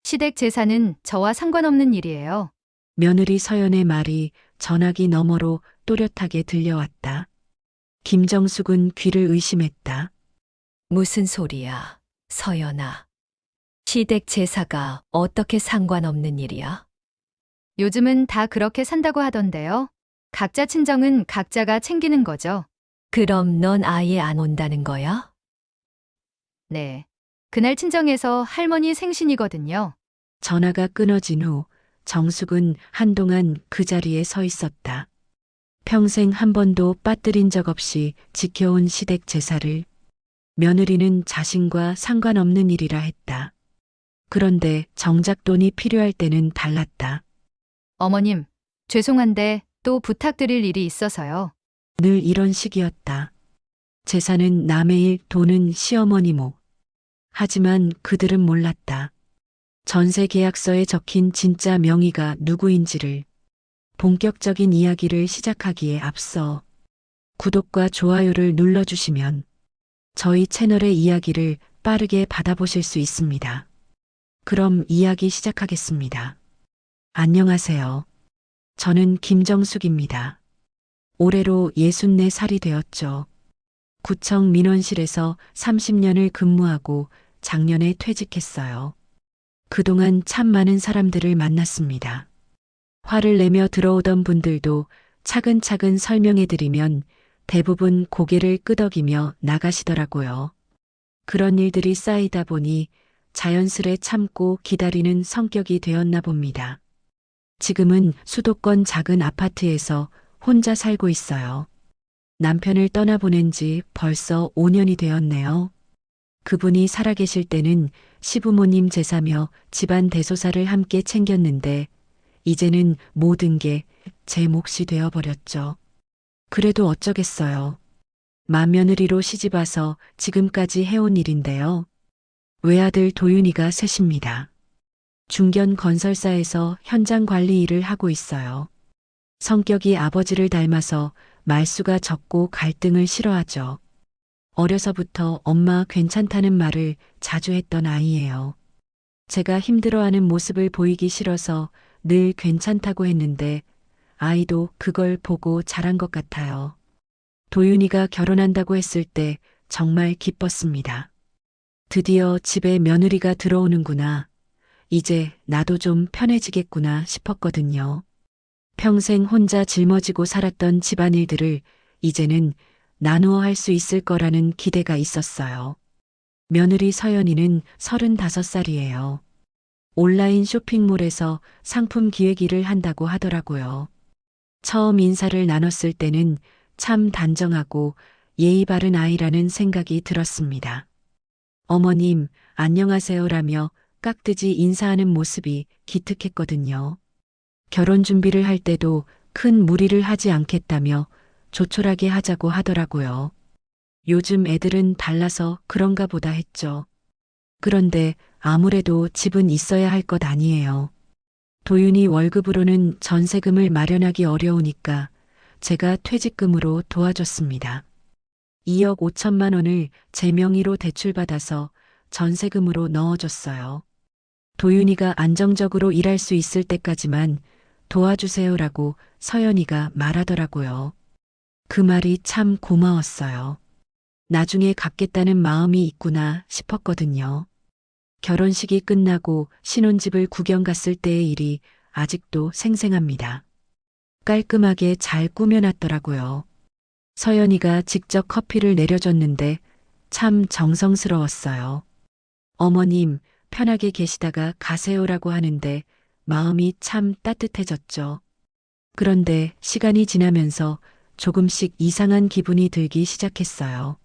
시댁 제사는 저와 상관없는 일이에요. 며느리 서연의 말이 전화기 너머로 또렷하게 들려왔다. 김정숙은 귀를 의심했다. 무슨 소리야, 서연아. 시댁 제사가 어떻게 상관없는 일이야? 요즘은 다 그렇게 산다고 하던데요. 각자 친정은 각자가 챙기는 거죠. 그럼 넌 아예 안 온다는 거야? 네. 그날 친정에서 할머니 생신이거든요. 전화가 끊어진 후 정숙은 한동안 그 자리에 서 있었다. 평생 한 번도 빠뜨린 적 없이 지켜온 시댁 제사를 며느리는 자신과 상관없는 일이라 했다. 그런데 정작 돈이 필요할 때는 달랐다. 어머님, 죄송한데 또 부탁드릴 일이 있어서요. 늘 이런 식이었다. 재산은 남의 일, 돈은 시어머니 목. 하지만 그들은 몰랐다. 전세 계약서에 적힌 진짜 명의가 누구인지를. 본격적인 이야기를 시작하기에 앞서 구독과 좋아요를 눌러주시면 저희 채널의 이야기를 빠르게 받아보실 수 있습니다. 그럼 이야기 시작하겠습니다. 안녕하세요. 저는 김정숙입니다. 올해로 64살이 되었죠. 구청 민원실에서 30년을 근무하고 작년에 퇴직했어요. 그동안 참 많은 사람들을 만났습니다. 화를 내며 들어오던 분들도 차근차근 설명해드리면 대부분 고개를 끄덕이며 나가시더라고요. 그런 일들이 쌓이다 보니 자연스레 참고 기다리는 성격이 되었나 봅니다. 지금은 수도권 작은 아파트에서 혼자 살고 있어요. 남편을 떠나보낸 지 벌써 5년이 되었네요. 그분이 살아계실 때는 시부모님 제사며 집안 대소사를 함께 챙겼는데 이제는 모든 게 제 몫이 되어버렸죠. 그래도 어쩌겠어요. 맏며느리로 시집와서 지금까지 해온 일인데요. 외아들 도윤이가 셋입니다. 중견 건설사에서 현장 관리 일을 하고 있어요. 성격이 아버지를 닮아서 말수가 적고 갈등을 싫어하죠. 어려서부터 엄마 괜찮다는 말을 자주 했던 아이예요. 제가 힘들어하는 모습을 보이기 싫어서 늘 괜찮다고 했는데 아이도 그걸 보고 자란 것 같아요. 도윤이가 결혼한다고 했을 때 정말 기뻤습니다. 드디어 집에 며느리가 들어오는구나. 이제 나도 좀 편해지겠구나 싶었거든요. 평생 혼자 짊어지고 살았던 집안일들을 이제는 나누어 할 수 있을 거라는 기대가 있었어요. 며느리 서연이는 35살이에요. 온라인 쇼핑몰에서 상품 기획 일을 한다고 하더라고요. 처음 인사를 나눴을 때는 참 단정하고 예의 바른 아이라는 생각이 들었습니다. 어머님, 안녕하세요라며 깍듯이 인사하는 모습이 기특했거든요. 결혼 준비를 할 때도 큰 무리를 하지 않겠다며 조촐하게 하자고 하더라고요. 요즘 애들은 달라서 그런가 보다 했죠. 그런데 아무래도 집은 있어야 할 것 아니에요. 도윤이 월급으로는 전세금을 마련하기 어려우니까 제가 퇴직금으로 도와줬습니다. 2억 5천만 원을 제 명의로 대출받아서 전세금으로 넣어줬어요. 도윤이가 안정적으로 일할 수 있을 때까지만 도와주세요라고 서연이가 말하더라고요. 그 말이 참 고마웠어요. 나중에 갚겠다는 마음이 있구나 싶었거든요. 결혼식이 끝나고 신혼집을 구경 갔을 때의 일이 아직도 생생합니다. 깔끔하게 잘 꾸며놨더라고요. 서연이가 직접 커피를 내려줬는데 참 정성스러웠어요. 어머님, 편하게 계시다가 가세요라고 하는데 마음이 참 따뜻해졌죠. 그런데 시간이 지나면서 조금씩 이상한 기분이 들기 시작했어요.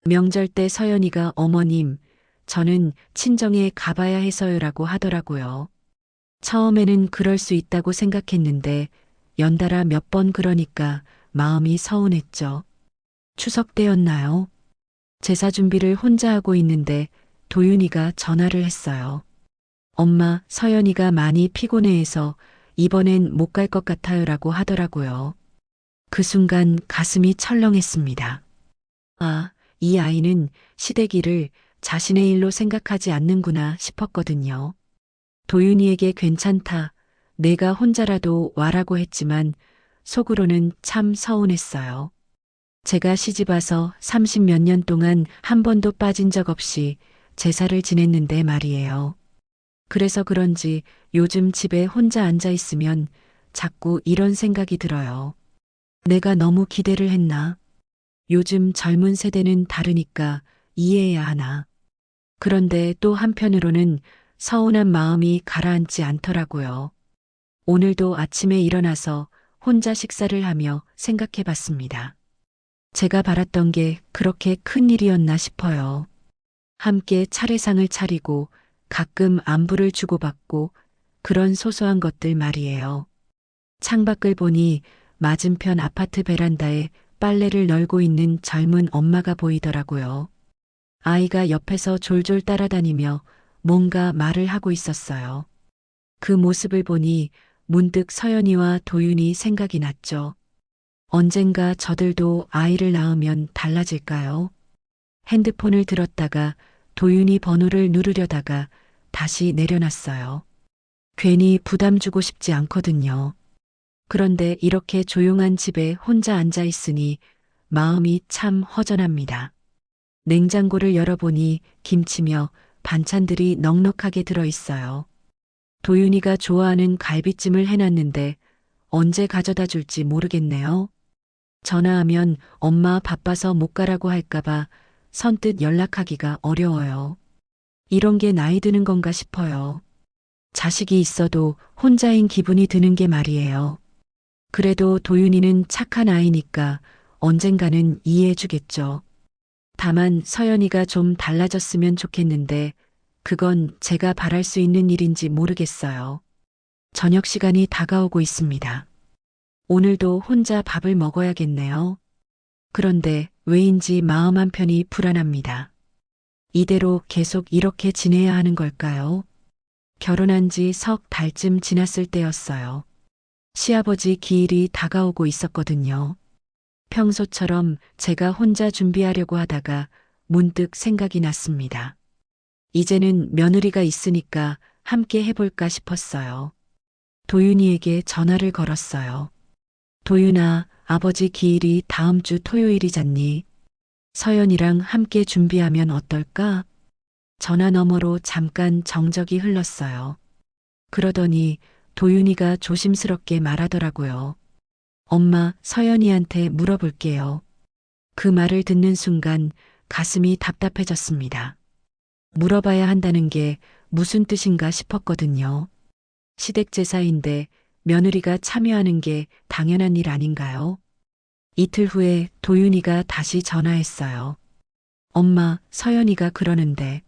명절 때 서연이가 어머님, 저는 친정에 가봐야 해서요라고 하더라고요. 처음에는 그럴 수 있다고 생각했는데 연달아 몇 번 그러니까 마음이 서운했죠. 추석 때였나요? 제사 준비를 혼자 하고 있는데 도윤이가 전화를 했어요. 엄마, 서연이가 많이 피곤해해서 이번엔 못 갈 것 같아요라고 하더라고요. 그 순간 가슴이 철렁했습니다. 아, 이 아이는 시댁 일을 자신의 일로 생각하지 않는구나 싶었거든요. 도윤이에게 괜찮다. 내가 혼자라도 와라고 했지만 속으로는 참 서운했어요. 제가 시집와서 30몇 년 동안 한 번도 빠진 적 없이 제사를 지냈는데 말이에요. 그래서 그런지 요즘 집에 혼자 앉아 있으면 자꾸 이런 생각이 들어요. 내가 너무 기대를 했나? 요즘 젊은 세대는 다르니까 이해해야 하나? 그런데 또 한편으로는 서운한 마음이 가라앉지 않더라고요. 오늘도 아침에 일어나서 혼자 식사를 하며 생각해 봤습니다. 제가 바랐던 게 그렇게 큰 일이었나 싶어요. 함께 차례상을 차리고 가끔 안부를 주고받고 그런 소소한 것들 말이에요. 창밖을 보니 맞은편 아파트 베란다에 빨래를 널고 있는 젊은 엄마가 보이더라고요. 아이가 옆에서 졸졸 따라다니며 뭔가 말을 하고 있었어요. 그 모습을 보니 문득 서연이와 도윤이 생각이 났죠. 언젠가 저들도 아이를 낳으면 달라질까요? 핸드폰을 들었다가 도윤이 번호를 누르려다가 다시 내려놨어요. 괜히 부담 주고 싶지 않거든요. 그런데 이렇게 조용한 집에 혼자 앉아 있으니 마음이 참 허전합니다. 냉장고를 열어보니 김치며 반찬들이 넉넉하게 들어있어요. 도윤이가 좋아하는 갈비찜을 해놨는데 언제 가져다 줄지 모르겠네요. 전화하면 엄마 바빠서 못 가라고 할까봐 선뜻 연락하기가 어려워요. 이런 게 나이 드는 건가 싶어요. 자식이 있어도 혼자인 기분이 드는 게 말이에요. 그래도 도윤이는 착한 아이니까 언젠가는 이해해주겠죠. 다만 서연이가 좀 달라졌으면 좋겠는데 그건 제가 바랄 수 있는 일인지 모르겠어요. 저녁 시간이 다가오고 있습니다. 오늘도 혼자 밥을 먹어야겠네요. 그런데 왜인지 마음 한편이 불안합니다. 이대로 계속 이렇게 지내야 하는 걸까요? 결혼한 지 석 달쯤 지났을 때였어요. 시아버지 기일이 다가오고 있었거든요. 평소처럼 제가 혼자 준비하려고 하다가 문득 생각이 났습니다. 이제는 며느리가 있으니까 함께 해볼까 싶었어요. 도윤이에게 전화를 걸었어요. 도윤아, 아버지 기일이 다음 주 토요일이잖니. 서연이랑 함께 준비하면 어떨까? 전화 너머로 잠깐 정적이 흘렀어요. 그러더니 도윤이가 조심스럽게 말하더라고요. 엄마, 서연이한테 물어볼게요. 그 말을 듣는 순간 가슴이 답답해졌습니다. 물어봐야 한다는 게 무슨 뜻인가 싶었거든요. 시댁제사인데 며느리가 참여하는 게 당연한 일 아닌가요? 이틀 후에 도윤이가 다시 전화했어요. 엄마, 서연이가 그러는데.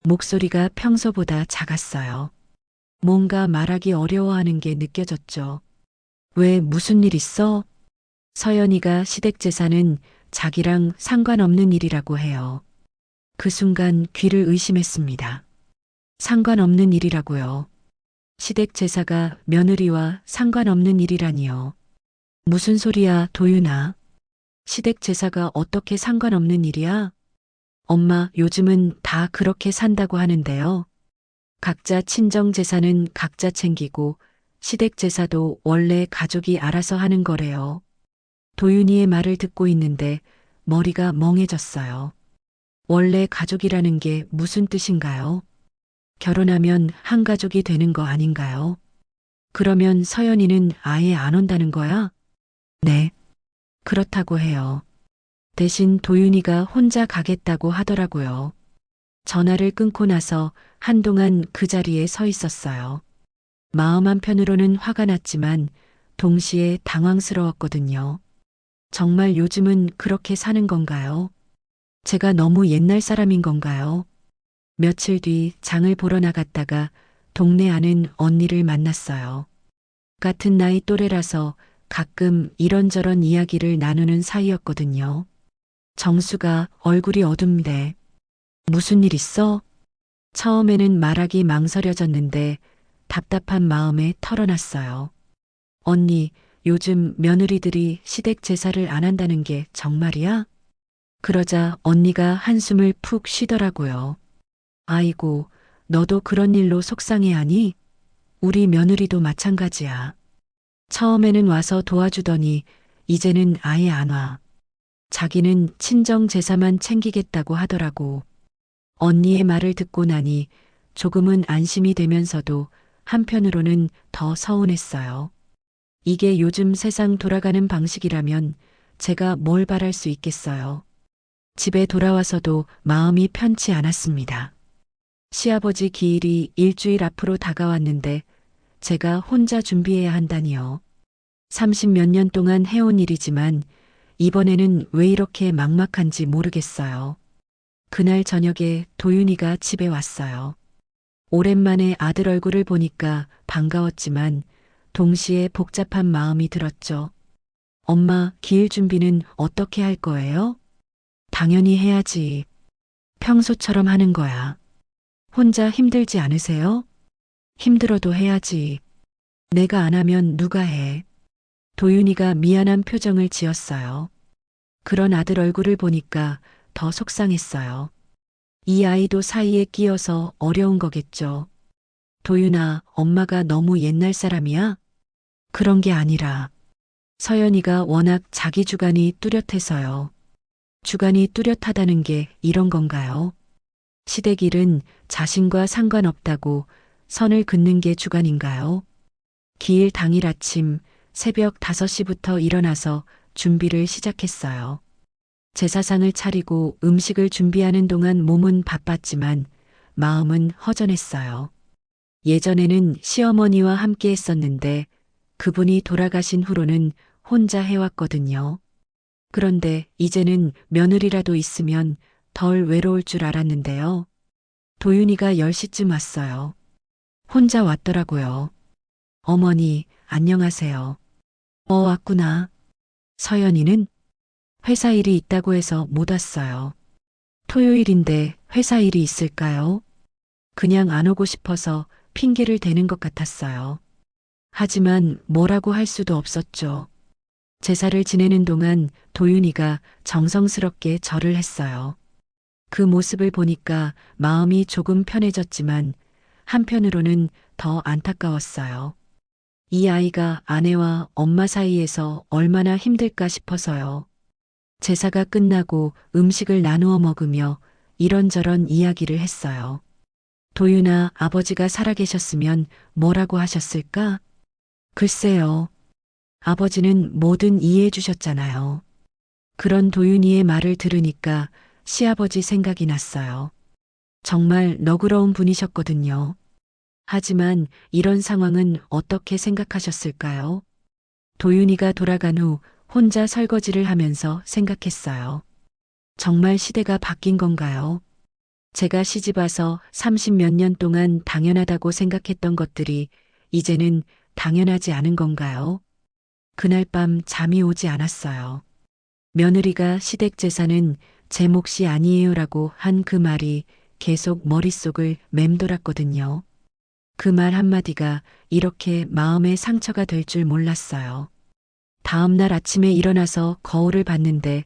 목소리가 평소보다 작았어요. 뭔가 말하기 어려워하는 게 느껴졌죠. 왜 무슨 일 있어? 서연이가 시댁제사는 자기랑 상관없는 일이라고 해요. 그 순간 귀를 의심했습니다. 상관없는 일이라고요. 시댁제사가 며느리와 상관없는 일이라니요. 무슨 소리야, 도윤아. 시댁제사가 어떻게 상관없는 일이야? 엄마, 요즘은 다 그렇게 산다고 하는데요. 각자 친정제사는 각자 챙기고 시댁제사도 원래 가족이 알아서 하는 거래요. 도윤이의 말을 듣고 있는데 머리가 멍해졌어요. 원래 가족이라는 게 무슨 뜻인가요? 결혼하면 한 가족이 되는 거 아닌가요? 그러면 서연이는 아예 안 온다는 거야? 네, 그렇다고 해요. 대신 도윤이가 혼자 가겠다고 하더라고요. 전화를 끊고 나서 한동안 그 자리에 서 있었어요. 마음 한편으로는 화가 났지만 동시에 당황스러웠거든요. 정말 요즘은 그렇게 사는 건가요? 제가 너무 옛날 사람인 건가요? 며칠 뒤 장을 보러 나갔다가 동네 아는 언니를 만났어요. 같은 나이 또래라서 가끔 이런저런 이야기를 나누는 사이였거든요. 정수가 얼굴이 어둡네. 무슨 일 있어? 처음에는 말하기 망설여졌는데 답답한 마음에 털어놨어요. 언니, 요즘 며느리들이 시댁 제사를 안 한다는 게 정말이야? 그러자 언니가 한숨을 푹 쉬더라고요. 아이고, 너도 그런 일로 속상해하니? 우리 며느리도 마찬가지야. 처음에는 와서 도와주더니 이제는 아예 안 와. 자기는 친정 제사만 챙기겠다고 하더라고. 언니의 말을 듣고 나니 조금은 안심이 되면서도 한편으로는 더 서운했어요. 이게 요즘 세상 돌아가는 방식이라면 제가 뭘 바랄 수 있겠어요. 집에 돌아와서도 마음이 편치 않았습니다. 시아버지 기일이 일주일 앞으로 다가왔는데 제가 혼자 준비해야 한다니요. 30몇 년 동안 해온 일이지만 이번에는 왜 이렇게 막막한지 모르겠어요. 그날 저녁에 도윤이가 집에 왔어요. 오랜만에 아들 얼굴을 보니까 반가웠지만 동시에 복잡한 마음이 들었죠. 엄마, 기일 준비는 어떻게 할 거예요? 당연히 해야지. 평소처럼 하는 거야. 혼자 힘들지 않으세요? 힘들어도 해야지. 내가 안 하면 누가 해? 도윤이가 미안한 표정을 지었어요. 그런 아들 얼굴을 보니까 더 속상했어요. 이 아이도 사이에 끼어서 어려운 거겠죠. 도윤아, 엄마가 너무 옛날 사람이야? 그런 게 아니라 서연이가 워낙 자기 주관이 뚜렷해서요. 주관이 뚜렷하다는 게 이런 건가요? 시댁일은 자신과 상관없다고 선을 긋는 게 주관인가요? 기일 당일 아침 새벽 5시부터 일어나서 준비를 시작했어요. 제사상을 차리고 음식을 준비하는 동안 몸은 바빴지만 마음은 허전했어요. 예전에는 시어머니와 함께 했었는데 그분이 돌아가신 후로는 혼자 해왔거든요. 그런데 이제는 며느리라도 있으면 덜 외로울 줄 알았는데요. 도윤이가 10시쯤 왔어요. 혼자 왔더라고요. 어머니, 안녕하세요. 왔구나. 서연이는 회사 일이 있다고 해서 못 왔어요. 토요일인데 회사 일이 있을까요? 그냥 안 오고 싶어서 핑계를 대는 것 같았어요. 하지만 뭐라고 할 수도 없었죠. 제사를 지내는 동안 도윤이가 정성스럽게 절을 했어요. 그 모습을 보니까 마음이 조금 편해졌지만 한편으로는 더 안타까웠어요. 이 아이가 아내와 엄마 사이에서 얼마나 힘들까 싶어서요. 제사가 끝나고 음식을 나누어 먹으며 이런저런 이야기를 했어요. 도윤아, 아버지가 살아계셨으면 뭐라고 하셨을까? 글쎄요. 아버지는 뭐든 이해해 주셨잖아요. 그런 도윤이의 말을 들으니까 시아버지 생각이 났어요. 정말 너그러운 분이셨거든요. 하지만 이런 상황은 어떻게 생각하셨을까요? 도윤이가 돌아간 후 혼자 설거지를 하면서 생각했어요. 정말 시대가 바뀐 건가요? 제가 시집 와서 30몇 년 동안 당연하다고 생각했던 것들이 이제는 당연하지 않은 건가요? 그날 밤 잠이 오지 않았어요. 며느리가 시댁 재산은 제 몫이 아니에요라고 한 그 말이 계속 머릿속을 맴돌았거든요. 그 말 한마디가 이렇게 마음에 상처가 될 줄 몰랐어요. 다음 날 아침에 일어나서 거울을 봤는데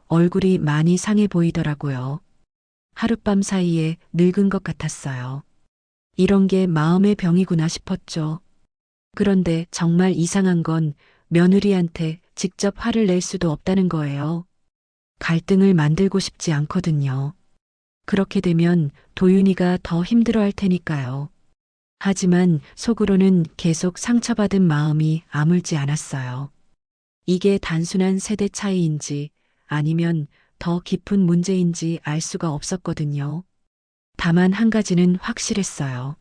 얼굴이 많이 상해 보이더라고요. 하룻밤 사이에 늙은 것 같았어요. 이런 게 마음의 병이구나 싶었죠. 그런데 정말 이상한 건 며느리한테 직접 화를 낼 수도 없다는 거예요. 갈등을 만들고 싶지 않거든요. 그렇게 되면 도윤이가 더 힘들어할 테니까요. 하지만 속으로는 계속 상처받은 마음이 아물지 않았어요. 이게 단순한 세대 차이인지 아니면 더 깊은 문제인지 알 수가 없었거든요. 다만 한 가지는 확실했어요.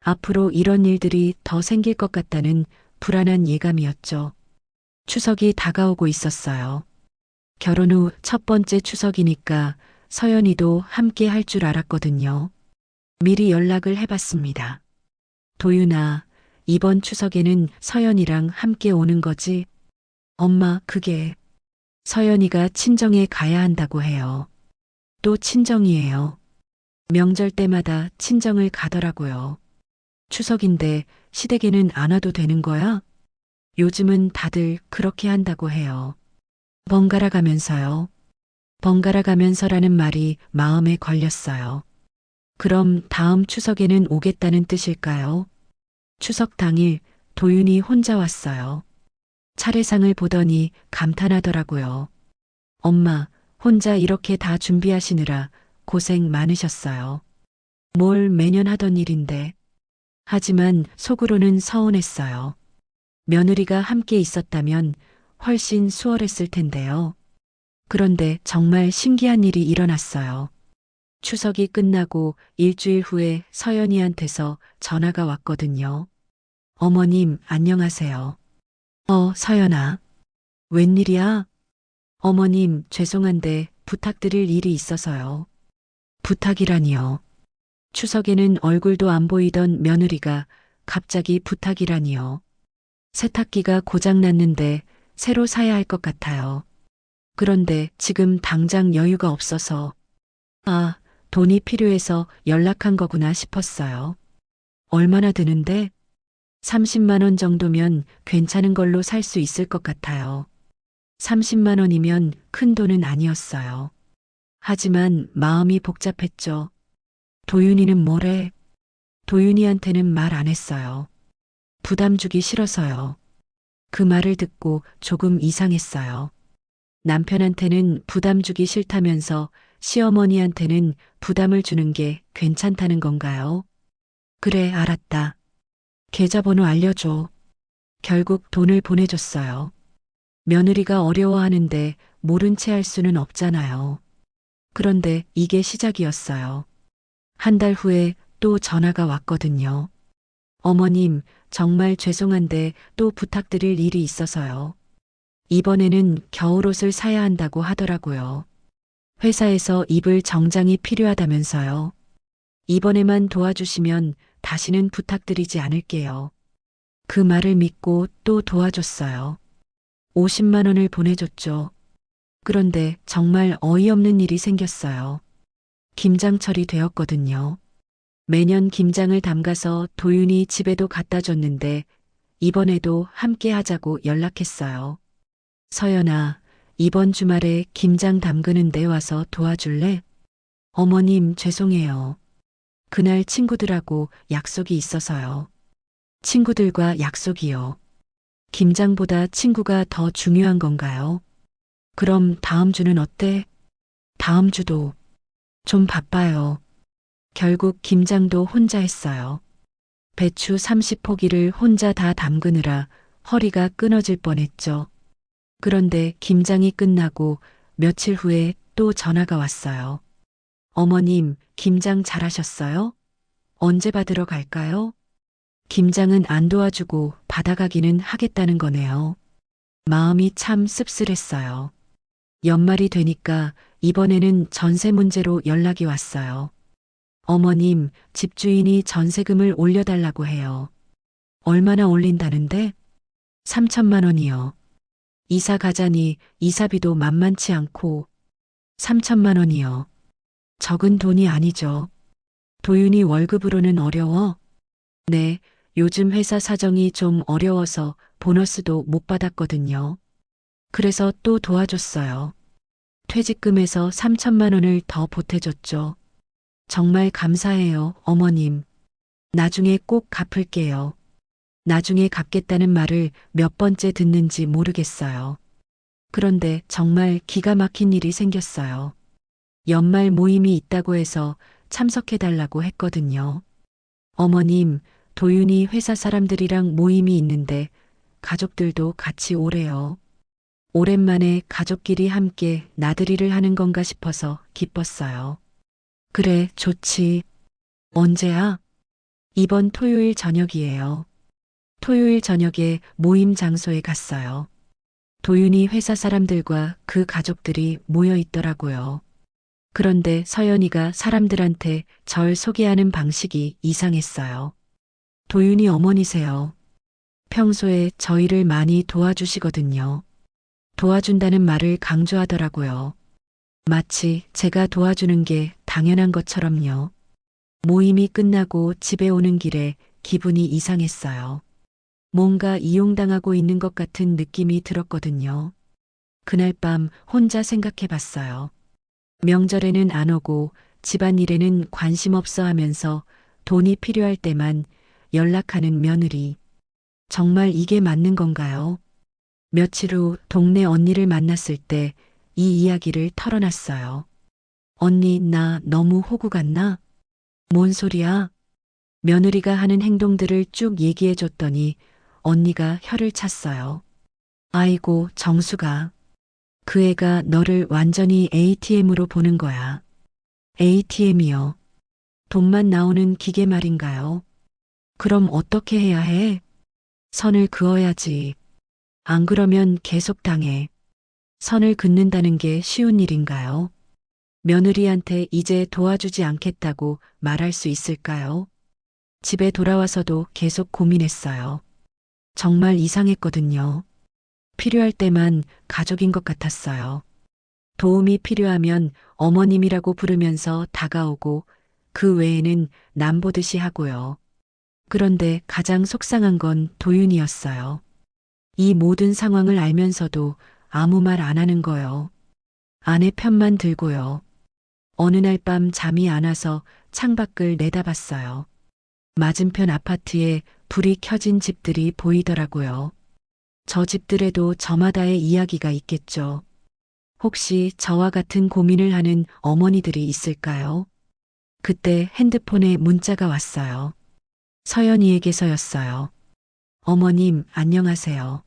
앞으로 이런 일들이 더 생길 것 같다는 불안한 예감이었죠. 추석이 다가오고 있었어요. 결혼 후 첫 번째 추석이니까 서연이도 함께 할 줄 알았거든요. 미리 연락을 해봤습니다. 도윤아, 이번 추석에는 서연이랑 함께 오는 거지? 엄마, 그게 서연이가 친정에 가야 한다고 해요. 또 친정이에요. 명절 때마다 친정을 가더라고요. 추석인데 시댁에는 안 와도 되는 거야? 요즘은 다들 그렇게 한다고 해요. 번갈아 가면서요. 번갈아 가면서라는 말이 마음에 걸렸어요. 그럼 다음 추석에는 오겠다는 뜻일까요? 추석 당일 도윤이 혼자 왔어요. 차례상을 보더니 감탄하더라고요. 엄마, 혼자 이렇게 다 준비하시느라 고생 많으셨어요. 뭘 매년 하던 일인데. 하지만 속으로는 서운했어요. 며느리가 함께 있었다면 훨씬 수월했을 텐데요. 그런데 정말 신기한 일이 일어났어요. 추석이 끝나고 일주일 후에 서연이한테서 전화가 왔거든요. 어머님, 안녕하세요. 서연아. 웬일이야? 어머님, 죄송한데 부탁드릴 일이 있어서요. 부탁이라니요. 추석에는 얼굴도 안 보이던 며느리가 갑자기 부탁이라니요. 세탁기가 고장났는데 새로 사야 할 것 같아요. 그런데 지금 당장 여유가 없어서. 돈이 필요해서 연락한 거구나 싶었어요. 얼마나 드는데? 30만 원 정도면 괜찮은 걸로 살 수 있을 것 같아요. 30만 원이면 큰 돈은 아니었어요. 하지만 마음이 복잡했죠. 도윤이는 뭐래? 도윤이한테는 말 안 했어요. 부담 주기 싫어서요. 그 말을 듣고 조금 이상했어요. 남편한테는 부담 주기 싫다면서 시어머니한테는 부담을 주는 게 괜찮다는 건가요? 그래, 알았다. 계좌번호 알려줘. 결국 돈을 보내줬어요. 며느리가 어려워하는데 모른 채 할 수는 없잖아요. 그런데 이게 시작이었어요. 한 달 후에 또 전화가 왔거든요. 어머님, 정말 죄송한데 또 부탁드릴 일이 있어서요. 이번에는 겨울옷을 사야 한다고 하더라고요. 회사에서 입을 정장이 필요하다면서요. 이번에만 도와주시면 다시는 부탁드리지 않을게요. 그 말을 믿고 또 도와줬어요. 50만 원을 보내줬죠. 그런데 정말 어이없는 일이 생겼어요. 김장철이 되었거든요. 매년 김장을 담가서 도윤이 집에도 갖다 줬는데 이번에도 함께 하자고 연락했어요. 서연아, 이번 주말에 김장 담그는데 와서 도와줄래? 어머님, 죄송해요. 그날 친구들하고 약속이 있어서요. 친구들과 약속이요. 김장보다 친구가 더 중요한 건가요? 그럼 다음 주는 어때? 다음 주도 좀 바빠요. 결국 김장도 혼자 했어요. 배추 30포기를 혼자 다 담그느라 허리가 끊어질 뻔했죠. 그런데 김장이 끝나고 며칠 후에 또 전화가 왔어요. 어머님, 김장 잘하셨어요? 언제 받으러 갈까요? 김장은 안 도와주고 받아가기는 하겠다는 거네요. 마음이 참 씁쓸했어요. 연말이 되니까 이번에는 전세 문제로 연락이 왔어요. 어머님, 집주인이 전세금을 올려달라고 해요. 얼마나 올린다는데? 3천만 원이요. 이사 가자니 이사비도 만만치 않고 3천만 원이요. 적은 돈이 아니죠. 도윤이 월급으로는 어려워? 네, 요즘 회사 사정이 좀 어려워서 보너스도 못 받았거든요. 그래서 또 도와줬어요. 퇴직금에서 3천만 원을 더 보태줬죠. 정말 감사해요, 어머님. 나중에 꼭 갚을게요. 나중에 갚겠다는 말을 몇 번째 듣는지 모르겠어요. 그런데 정말 기가 막힌 일이 생겼어요. 연말 모임이 있다고 해서 참석해달라고 했거든요. 어머님, 도윤이 회사 사람들이랑 모임이 있는데 가족들도 같이 오래요. 오랜만에 가족끼리 함께 나들이를 하는 건가 싶어서 기뻤어요. 그래, 좋지. 언제야? 이번 토요일 저녁이에요. 토요일 저녁에 모임 장소에 갔어요. 도윤이 회사 사람들과 그 가족들이 모여 있더라고요. 그런데 서연이가 사람들한테 절 소개하는 방식이 이상했어요. 도윤이 어머니세요. 평소에 저희를 많이 도와주시거든요. 도와준다는 말을 강조하더라고요. 마치 제가 도와주는 게 당연한 것처럼요. 모임이 끝나고 집에 오는 길에 기분이 이상했어요. 뭔가 이용당하고 있는 것 같은 느낌이 들었거든요. 그날 밤 혼자 생각해 봤어요. 명절에는 안 오고 집안일에는 관심 없어 하면서 돈이 필요할 때만 연락하는 며느리. 정말 이게 맞는 건가요? 며칠 후 동네 언니를 만났을 때 이 이야기를 털어놨어요. 언니, 나 너무 호구 같나? 뭔 소리야? 며느리가 하는 행동들을 쭉 얘기해 줬더니 언니가 혀를 찼어요. 아이고, 정수가. 그 애가 너를 완전히 ATM으로 보는 거야. ATM이요. 돈만 나오는 기계 말인가요? 그럼 어떻게 해야 해? 선을 그어야지. 안 그러면 계속 당해. 선을 긋는다는 게 쉬운 일인가요? 며느리한테 이제 도와주지 않겠다고 말할 수 있을까요? 집에 돌아와서도 계속 고민했어요. 정말 이상했거든요. 필요할 때만 가족인 것 같았어요. 도움이 필요하면 어머님이라고 부르면서 다가오고 그 외에는 남보듯이 하고요. 그런데 가장 속상한 건 도윤이었어요. 이 모든 상황을 알면서도 아무 말 안 하는 거요. 아내 편만 들고요. 어느 날 밤 잠이 안 와서 창밖을 내다봤어요. 맞은편 아파트에 불이 켜진 집들이 보이더라고요. 저 집들에도 저마다의 이야기가 있겠죠. 혹시 저와 같은 고민을 하는 어머니들이 있을까요? 그때 핸드폰에 문자가 왔어요. 서연이에게서였어요. 어머님, 안녕하세요.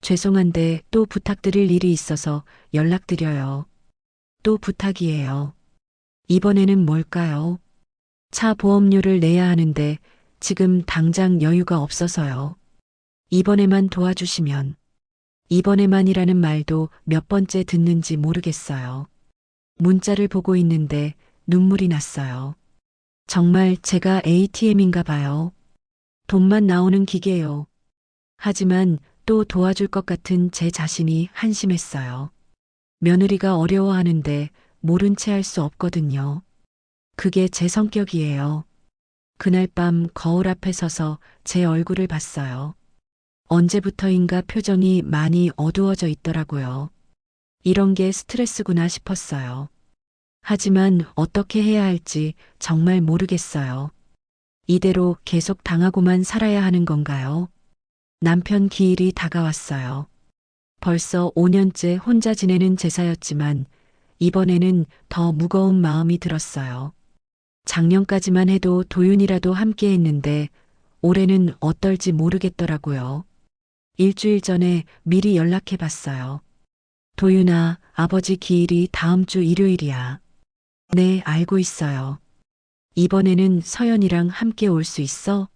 죄송한데 또 부탁드릴 일이 있어서 연락드려요. 또 부탁이에요. 이번에는 뭘까요? 차 보험료를 내야 하는데 지금 당장 여유가 없어서요. 이번에만 도와주시면. 이번에만이라는 말도 몇 번째 듣는지 모르겠어요. 문자를 보고 있는데 눈물이 났어요. 정말 제가 ATM인가 봐요. 돈만 나오는 기계요. 하지만 또 도와줄 것 같은 제 자신이 한심했어요. 며느리가 어려워하는데 모른 채 할 수 없거든요. 그게 제 성격이에요. 그날 밤 거울 앞에 서서 제 얼굴을 봤어요. 언제부터인가 표정이 많이 어두워져 있더라고요. 이런 게 스트레스구나 싶었어요. 하지만 어떻게 해야 할지 정말 모르겠어요. 이대로 계속 당하고만 살아야 하는 건가요? 남편 기일이 다가왔어요. 벌써 5년째 혼자 지내는 제사였지만 이번에는 더 무거운 마음이 들었어요. 작년까지만 해도 도윤이라도 함께 했는데 올해는 어떨지 모르겠더라고요. 일주일 전에 미리 연락해 봤어요. 도윤아, 아버지 기일이 다음 주 일요일이야. 네, 알고 있어요. 이번에는 서연이랑 함께 올 수 있어?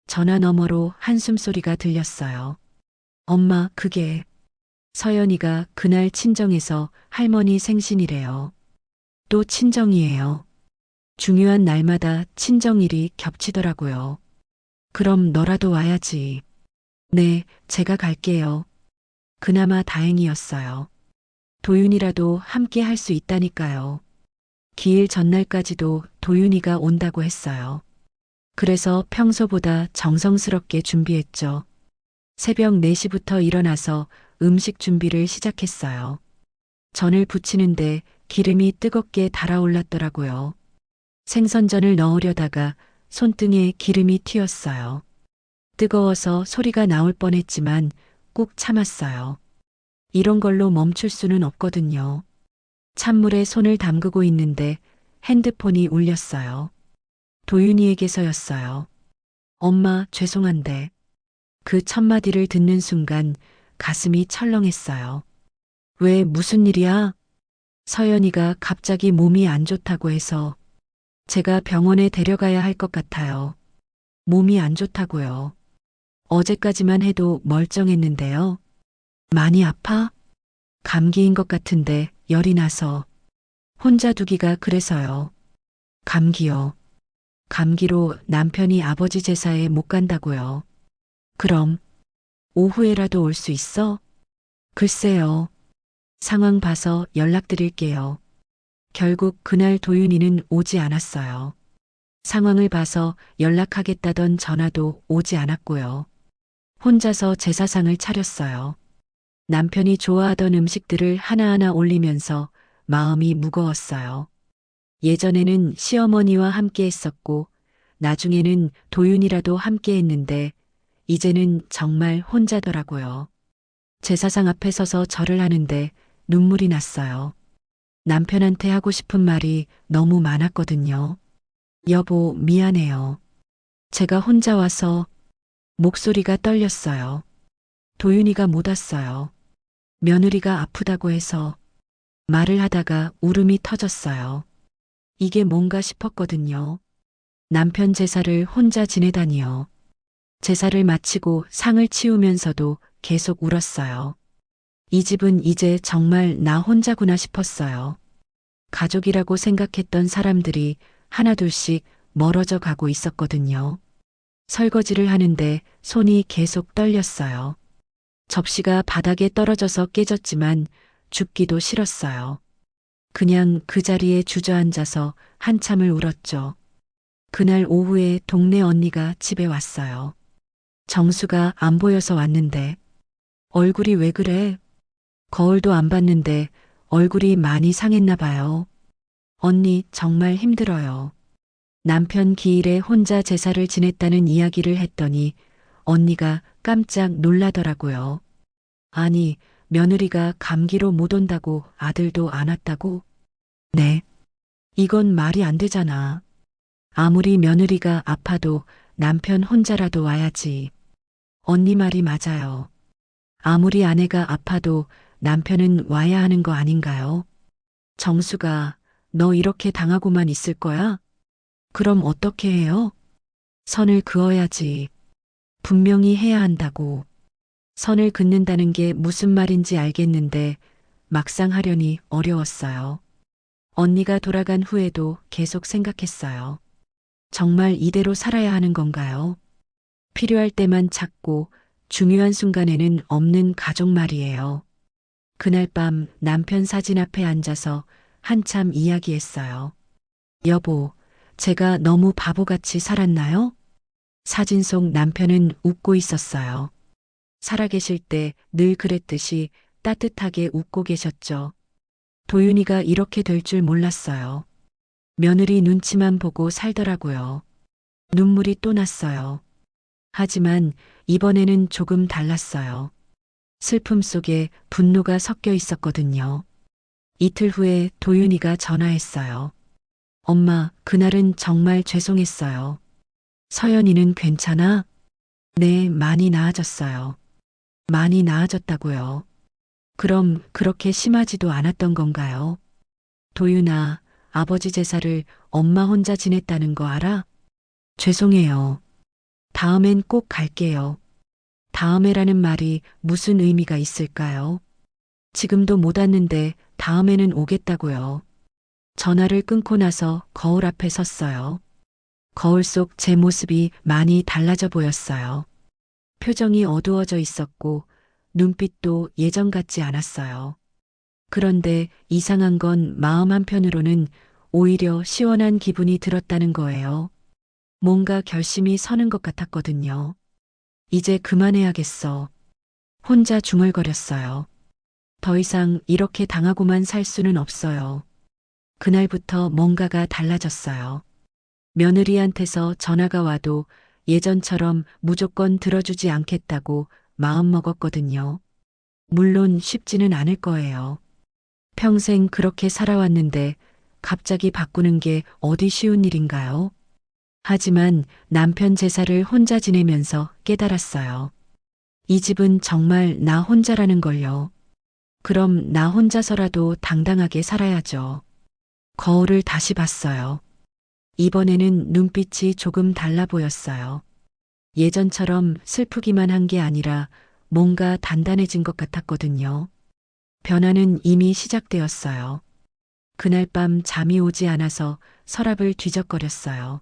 전화 너머로 한숨소리가 들렸어요. 엄마, 그게 서연이가 그날 친정에서 할머니 생신이래요. 또 친정이에요. 중요한 날마다 친정일이 겹치더라고요. 그럼 너라도 와야지. 네, 제가 갈게요. 그나마 다행이었어요. 도윤이라도 함께 할 수 있다니까요. 기일 전날까지도 도윤이가 온다고 했어요. 그래서 평소보다 정성스럽게 준비했죠. 새벽 4시부터 일어나서 음식 준비를 시작했어요. 전을 부치는데 기름이 뜨겁게 달아올랐더라고요. 생선전을 넣으려다가 손등에 기름이 튀었어요. 뜨거워서 소리가 나올 뻔했지만 꾹 참았어요. 이런 걸로 멈출 수는 없거든요. 찬물에 손을 담그고 있는데 핸드폰이 울렸어요. 도윤이에게서였어요. 엄마, 죄송한데. 그 첫 마디를 듣는 순간 가슴이 철렁했어요. 왜, 무슨 일이야? 서연이가 갑자기 몸이 안 좋다고 해서 제가 병원에 데려가야 할 것 같아요. 몸이 안 좋다고요. 어제까지만 해도 멀쩡했는데요. 많이 아파? 감기인 것 같은데 열이 나서. 혼자 두기가 그래서요. 감기요. 감기로 남편이 아버지 제사에 못 간다고요. 그럼 오후에라도 올 수 있어? 글쎄요. 상황 봐서 연락드릴게요. 결국 그날 도윤이는 오지 않았어요. 상황을 봐서 연락하겠다던 전화도 오지 않았고요. 혼자서 제사상을 차렸어요. 남편이 좋아하던 음식들을 하나하나 올리면서 마음이 무거웠어요. 예전에는 시어머니와 함께 했었고, 나중에는 도윤이라도 함께 했는데, 이제는 정말 혼자더라고요. 제사상 앞에 서서 절을 하는데 눈물이 났어요. 남편한테 하고 싶은 말이 너무 많았거든요. 여보, 미안해요. 제가 혼자 와서 목소리가 떨렸어요. 도윤이가 못 왔어요. 며느리가 아프다고 해서 말을 하다가 울음이 터졌어요. 이게 뭔가 싶었거든요. 남편 제사를 혼자 지내다니요. 제사를 마치고 상을 치우면서도 계속 울었어요. 이 집은 이제 정말 나 혼자구나 싶었어요. 가족이라고 생각했던 사람들이 하나둘씩 멀어져 가고 있었거든요. 설거지를 하는데 손이 계속 떨렸어요. 접시가 바닥에 떨어져서 깨졌지만 죽기도 싫었어요. 그냥 그 자리에 주저앉아서 한참을 울었죠. 그날 오후에 동네 언니가 집에 왔어요. 정수가 안 보여서 왔는데 얼굴이 왜 그래? 거울도 안 봤는데 얼굴이 많이 상했나 봐요. 언니 정말 힘들어요. 남편 기일에 혼자 제사를 지냈다는 이야기를 했더니 언니가 깜짝 놀라더라고요. 아니, 며느리가 감기로 못 온다고 아들도 안 왔다고? 네. 이건 말이 안 되잖아. 아무리 며느리가 아파도 남편 혼자라도 와야지. 언니 말이 맞아요. 아무리 아내가 아파도 남편은 와야 하는 거 아닌가요? 정수가 너 이렇게 당하고만 있을 거야? 그럼 어떻게 해요? 선을 그어야지. 분명히 해야 한다고. 선을 긋는다는 게 무슨 말인지 알겠는데 막상 하려니 어려웠어요. 언니가 돌아간 후에도 계속 생각했어요. 정말 이대로 살아야 하는 건가요? 필요할 때만 찾고 중요한 순간에는 없는 가족 말이에요. 그날 밤 남편 사진 앞에 앉아서 한참 이야기했어요. 여보, 제가 너무 바보같이 살았나요? 사진 속 남편은 웃고 있었어요. 살아계실 때 늘 그랬듯이 따뜻하게 웃고 계셨죠. 도윤이가 이렇게 될 줄 몰랐어요. 며느리 눈치만 보고 살더라고요. 눈물이 또 났어요. 하지만 이번에는 조금 달랐어요. 슬픔 속에 분노가 섞여 있었거든요. 이틀 후에 도윤이가 전화했어요. 엄마, 그날은 정말 죄송했어요. 서연이는 괜찮아? 네, 많이 나아졌어요. 많이 나아졌다고요. 그럼 그렇게 심하지도 않았던 건가요? 도윤아, 아버지 제사를 엄마 혼자 지냈다는 거 알아? 죄송해요. 다음엔 꼭 갈게요. 다음에라는 말이 무슨 의미가 있을까요? 지금도 못 왔는데 다음에는 오겠다고요. 전화를 끊고 나서 거울 앞에 섰어요. 거울 속 제 모습이 많이 달라져 보였어요. 표정이 어두워져 있었고 눈빛도 예전 같지 않았어요. 그런데 이상한 건 마음 한편으로는 오히려 시원한 기분이 들었다는 거예요. 뭔가 결심이 서는 것 같았거든요. 이제 그만해야겠어. 혼자 중얼거렸어요. 더 이상 이렇게 당하고만 살 수는 없어요. 그날부터 뭔가가 달라졌어요. 며느리한테서 전화가 와도 예전처럼 무조건 들어주지 않겠다고 마음먹었거든요. 물론 쉽지는 않을 거예요. 평생 그렇게 살아왔는데 갑자기 바꾸는 게 어디 쉬운 일인가요? 하지만 남편 제사를 혼자 지내면서 깨달았어요. 이 집은 정말 나 혼자라는 걸요. 그럼 나 혼자서라도 당당하게 살아야죠. 거울을 다시 봤어요. 이번에는 눈빛이 조금 달라 보였어요. 예전처럼 슬프기만 한 게 아니라 뭔가 단단해진 것 같았거든요. 변화는 이미 시작되었어요. 그날 밤 잠이 오지 않아서 서랍을 뒤적거렸어요.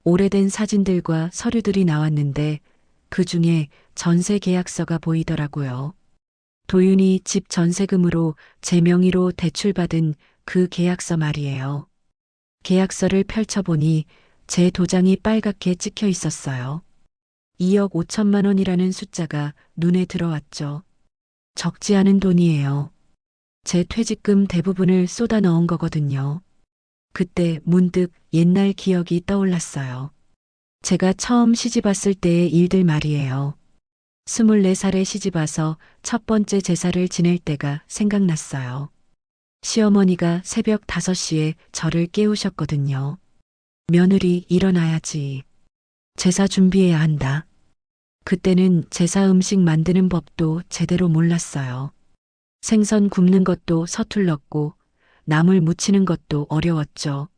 오래된 사진들과 서류들이 나왔는데 그 중에 전세 계약서가 보이더라고요. 도윤이 집 전세금으로 제 명의로 대출받은 그 계약서 말이에요. 계약서를 펼쳐보니 제 도장이 빨갛게 찍혀 있었어요. 2억 5천만 원이라는 숫자가 눈에 들어왔죠. 적지 않은 돈이에요. 제 퇴직금 대부분을 쏟아 넣은 거거든요. 그때 문득 옛날 기억이 떠올랐어요. 제가 처음 시집 왔을 때의 일들 말이에요. 24살에 시집 와서 첫 번째 제사를 지낼 때가 생각났어요. 시어머니가 새벽 5시에 저를 깨우셨거든요. 며느리 일어나야지. 제사 준비해야 한다. 그때는 제사 음식 만드는 법도 제대로 몰랐어요. 생선 굽는 것도 서툴렀고 나물 무치는 것도 어려웠죠.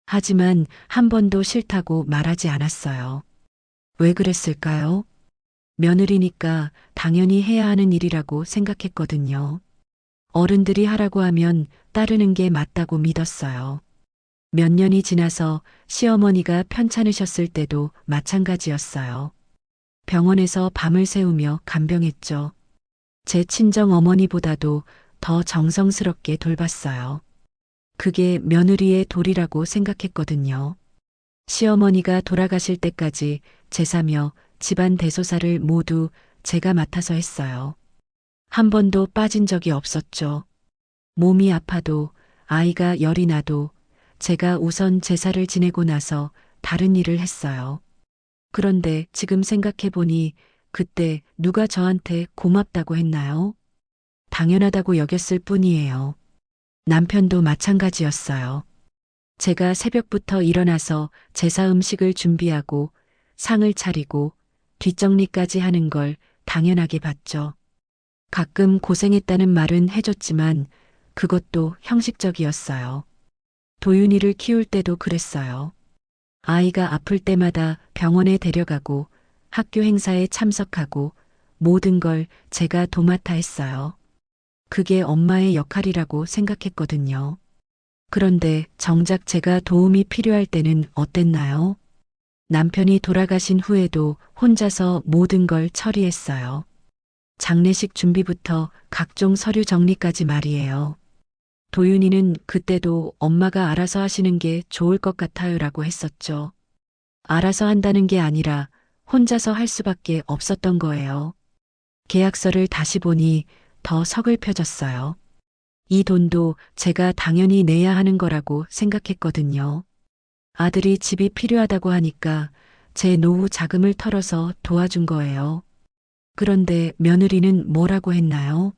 하지만 한 번도 싫다고 말하지 않았어요. 왜 그랬을까요? 며느리니까 당연히 해야 하는 일이라고 생각했거든요. 어른들이 하라고 하면 따르는 게 맞다고 믿었어요. 몇 년이 지나서 시어머니가 편찮으셨을 때도 마찬가지였어요. 병원에서 밤을 새우며 간병했죠. 제 친정 어머니보다도 더 정성스럽게 돌봤어요. 그게 며느리의 도리라고 생각했거든요. 시어머니가 돌아가실 때까지 제사며 집안 대소사를 모두 제가 맡아서 했어요. 한 번도 빠진 적이 없었죠. 몸이 아파도 아이가 열이 나도 제가 우선 제사를 지내고 나서 다른 일을 했어요. 그런데 지금 생각해보니 그때 누가 저한테 고맙다고 했나요? 당연하다고 여겼을 뿐이에요. 남편도 마찬가지였어요. 제가 새벽부터 일어나서 제사 음식을 준비하고 상을 차리고 뒷정리까지 하는 걸 당연하게 봤죠. 가끔 고생했다는 말은 해줬지만 그것도 형식적이었어요. 도윤이를 키울 때도 그랬어요. 아이가 아플 때마다 병원에 데려가고 학교 행사에 참석하고 모든 걸 제가 도맡아 했어요. 그게 엄마의 역할이라고 생각했거든요. 그런데 정작 제가 도움이 필요할 때는 어땠나요? 남편이 돌아가신 후에도 혼자서 모든 걸 처리했어요. 장례식 준비부터 각종 서류 정리까지 말이에요. 도윤이는 그때도 엄마가 알아서 하시는 게 좋을 것 같아요라고 했었죠. 알아서 한다는 게 아니라 혼자서 할 수밖에 없었던 거예요. 계약서를 다시 보니 더 서글펴졌어요. 이 돈도 제가 당연히 내야 하는 거라고 생각했거든요. 아들이 집이 필요하다고 하니까 제 노후 자금을 털어서 도와준 거예요. 그런데 며느리는 뭐라고 했나요?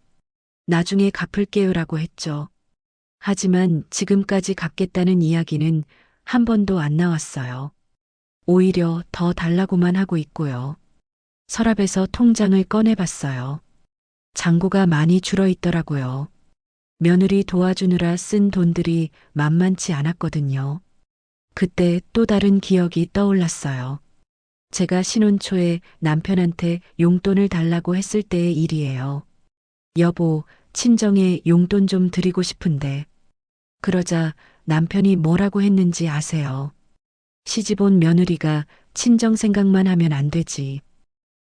나중에 갚을게요라고 했죠. 하지만 지금까지 갚겠다는 이야기는 한 번도 안 나왔어요. 오히려 더 달라고만 하고 있고요. 서랍에서 통장을 꺼내봤어요. 잔고가 많이 줄어 있더라고요. 며느리 도와주느라 쓴 돈들이 만만치 않았거든요. 그때 또 다른 기억이 떠올랐어요. 제가 신혼 초에 남편한테 용돈을 달라고 했을 때의 일이에요. 여보, 친정에 용돈 좀 드리고 싶은데. 그러자 남편이 뭐라고 했는지 아세요? 시집온 며느리가 친정 생각만 하면 안 되지.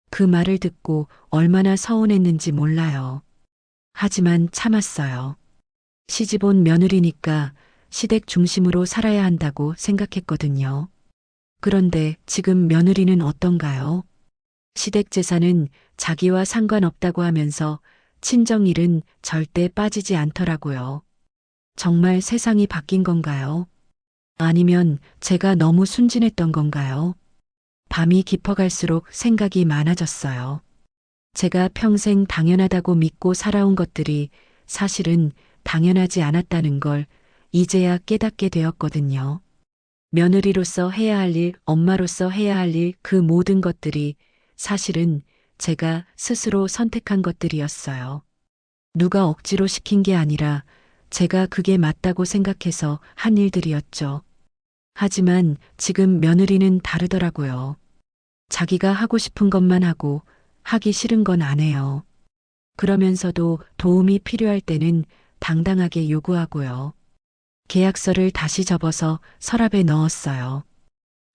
그 말을 듣고 얼마나 서운했는지 몰라요. 하지만 참았어요. 시집온 며느리니까 시댁 중심으로 살아야 한다고 생각했거든요. 그런데 지금 며느리는 어떤가요? 시댁 재산은 자기와 상관없다고 하면서 친정 일은 절대 빠지지 않더라고요. 정말 세상이 바뀐 건가요? 아니면 제가 너무 순진했던 건가요? 밤이 깊어갈수록 생각이 많아졌어요. 제가 평생 당연하다고 믿고 살아온 것들이 사실은 당연하지 않았다는 걸 이제야 깨닫게 되었거든요. 며느리로서 해야 할 일, 엄마로서 해야 할 일, 그 모든 것들이 사실은 제가 스스로 선택한 것들이었어요. 누가 억지로 시킨 게 아니라 제가 그게 맞다고 생각해서 한 일들이었죠. 하지만 지금 며느리는 다르더라고요. 자기가 하고 싶은 것만 하고 하기 싫은 건 안 해요. 그러면서도 도움이 필요할 때는 당당하게 요구하고요. 계약서를 다시 접어서 서랍에 넣었어요.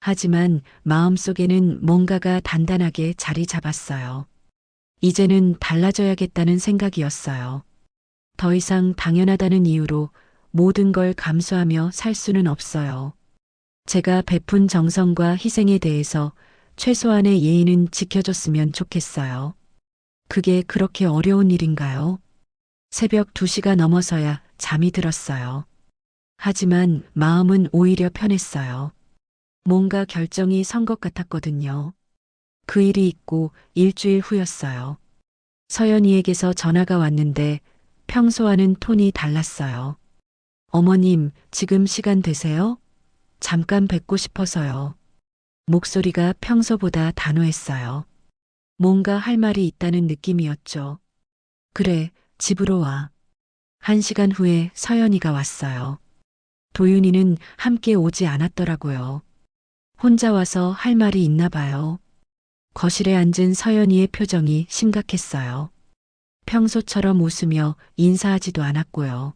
하지만 마음속에는 뭔가가 단단하게 자리 잡았어요. 이제는 달라져야겠다는 생각이었어요. 더 이상 당연하다는 이유로 모든 걸 감수하며 살 수는 없어요. 제가 베푼 정성과 희생에 대해서 최소한의 예의는 지켜줬으면 좋겠어요. 그게 그렇게 어려운 일인가요? 새벽 2시가 넘어서야 잠이 들었어요. 하지만 마음은 오히려 편했어요. 뭔가 결정이 선 것 같았거든요. 그 일이 있고 일주일 후였어요. 서연이에게서 전화가 왔는데 평소와는 톤이 달랐어요. 어머님, 지금 시간 되세요? 잠깐 뵙고 싶어서요. 목소리가 평소보다 단호했어요. 뭔가 할 말이 있다는 느낌이었죠. 그래, 집으로 와. 1시간 후에 서연이가 왔어요. 도윤이는 함께 오지 않았더라고요. 혼자 와서 할 말이 있나 봐요. 거실에 앉은 서연이의 표정이 심각했어요. 평소처럼 웃으며 인사하지도 않았고요.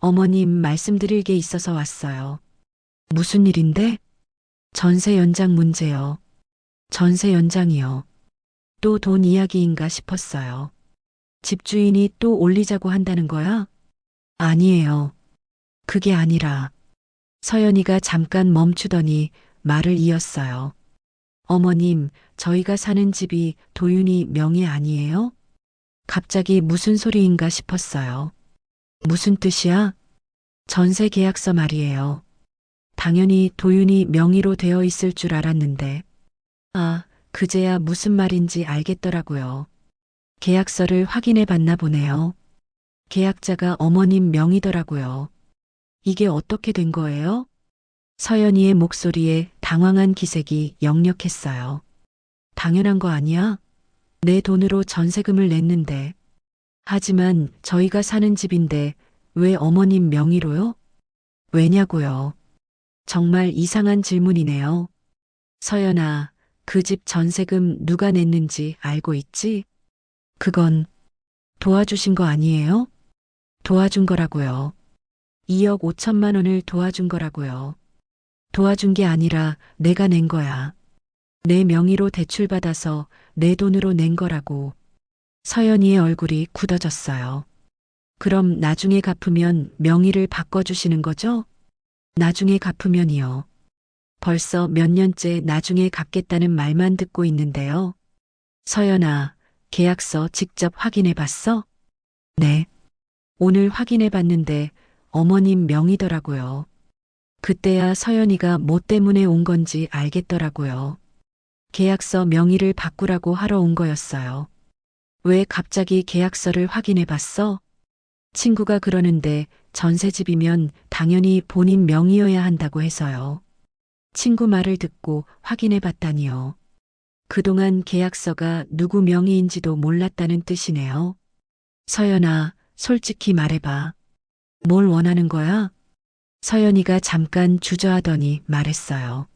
어머님, 말씀드릴 게 있어서 왔어요. 무슨 일인데? 전세 연장 문제요. 전세 연장이요. 또 돈 이야기인가 싶었어요. 집주인이 또 올리자고 한다는 거야? 아니에요. 그게 아니라. 서연이가 잠깐 멈추더니 말을 이었어요. 어머님, 저희가 사는 집이 도윤이 명의 아니에요? 갑자기 무슨 소리인가 싶었어요. 무슨 뜻이야? 전세 계약서 말이에요. 당연히 도윤이 명의로 되어 있을 줄 알았는데. 아, 그제야 무슨 말인지 알겠더라고요. 계약서를 확인해 봤나 보네요. 계약자가 어머님 명의더라고요. 이게 어떻게 된 거예요? 서연이의 목소리에 당황한 기색이 역력했어요. 당연한 거 아니야? 내 돈으로 전세금을 냈는데. 하지만 저희가 사는 집인데 왜 어머님 명의로요? 왜냐고요? 정말 이상한 질문이네요. 서연아, 그 집 전세금 누가 냈는지 알고 있지? 그건 도와주신 거 아니에요? 도와준 거라고요. 2억 5천만 원을 도와준 거라고요. 도와준 게 아니라 내가 낸 거야. 내 명의로 대출받아서 내 돈으로 낸 거라고. 서연이의 얼굴이 굳어졌어요. 그럼 나중에 갚으면 명의를 바꿔주시는 거죠? 나중에 갚으면이요. 벌써 몇 년째 나중에 갚겠다는 말만 듣고 있는데요. 서연아, 계약서 직접 확인해 봤어? 네. 오늘 확인해 봤는데 어머님 명의더라고요. 그때야 서연이가 뭐 때문에 온 건지 알겠더라고요. 계약서 명의를 바꾸라고 하러 온 거였어요. 왜 갑자기 계약서를 확인해 봤어? 친구가 그러는데 전세집이면 당연히 본인 명의여야 한다고 해서요. 친구 말을 듣고 확인해 봤다니요. 그동안 계약서가 누구 명의인지도 몰랐다는 뜻이네요. 서연아, 솔직히 말해봐. 뭘 원하는 거야? 서연이가 잠깐 주저하더니 말했어요.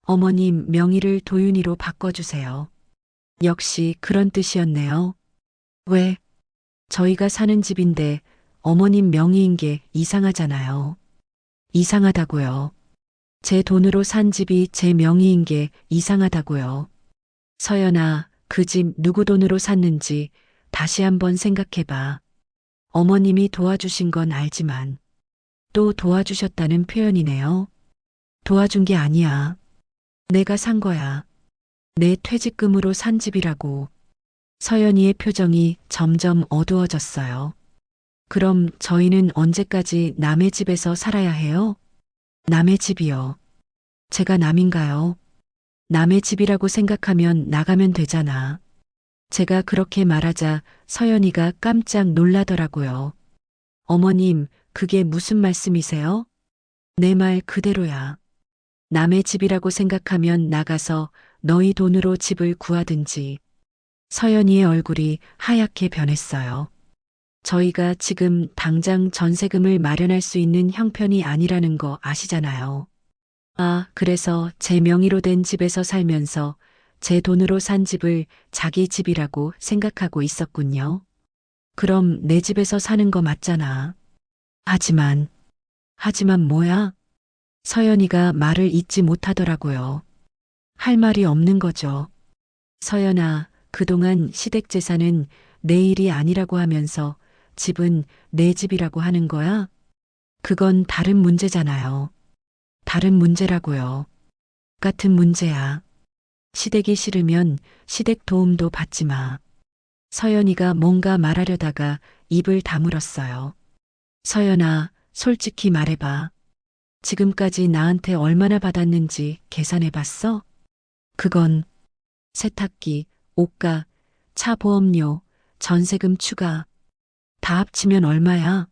어머님 명의를 도윤이로 바꿔주세요. 역시 그런 뜻이었네요. 왜? 저희가 사는 집인데 어머님 명의인 게 이상하잖아요. 이상하다고요. 제 돈으로 산 집이 제 명의인 게 이상하다고요. 서연아, 그 집 누구 돈으로 샀는지 다시 한번 생각해봐. 어머님이 도와주신 건 알지만 또 도와주셨다는 표현이네요. 도와준 게 아니야. 내가 산 거야. 내 퇴직금으로 산 집이라고. 서연이의 표정이 점점 어두워졌어요. 그럼 저희는 언제까지 남의 집에서 살아야 해요? 남의 집이요. 제가 남인가요? 남의 집이라고 생각하면 나가면 되잖아. 제가 그렇게 말하자 서연이가 깜짝 놀라더라고요. 어머님, 그게 무슨 말씀이세요? 내 말 그대로야. 남의 집이라고 생각하면 나가서 너희 돈으로 집을 구하든지. 서연이의 얼굴이 하얗게 변했어요. 저희가 지금 당장 전세금을 마련할 수 있는 형편이 아니라는 거 아시잖아요. 아, 그래서 제 명의로 된 집에서 살면서 제 돈으로 산 집을 자기 집이라고 생각하고 있었군요. 그럼 내 집에서 사는 거 맞잖아. 하지만 뭐야? 서연이가 말을 잇지 못하더라고요. 할 말이 없는 거죠. 서연아, 그동안 시댁재산은 내 일이 아니라고 하면서 집은 내 집이라고 하는 거야? 그건 다른 문제잖아요. 다른 문제라고요. 같은 문제야. 시댁이 싫으면 시댁 도움도 받지 마. 서연이가 뭔가 말하려다가 입을 다물었어요. 서연아, 솔직히 말해봐. 지금까지 나한테 얼마나 받았는지 계산해 봤어? 그건 세탁기, 옷가, 차 보험료, 전세금 추가. 다 합치면 얼마야?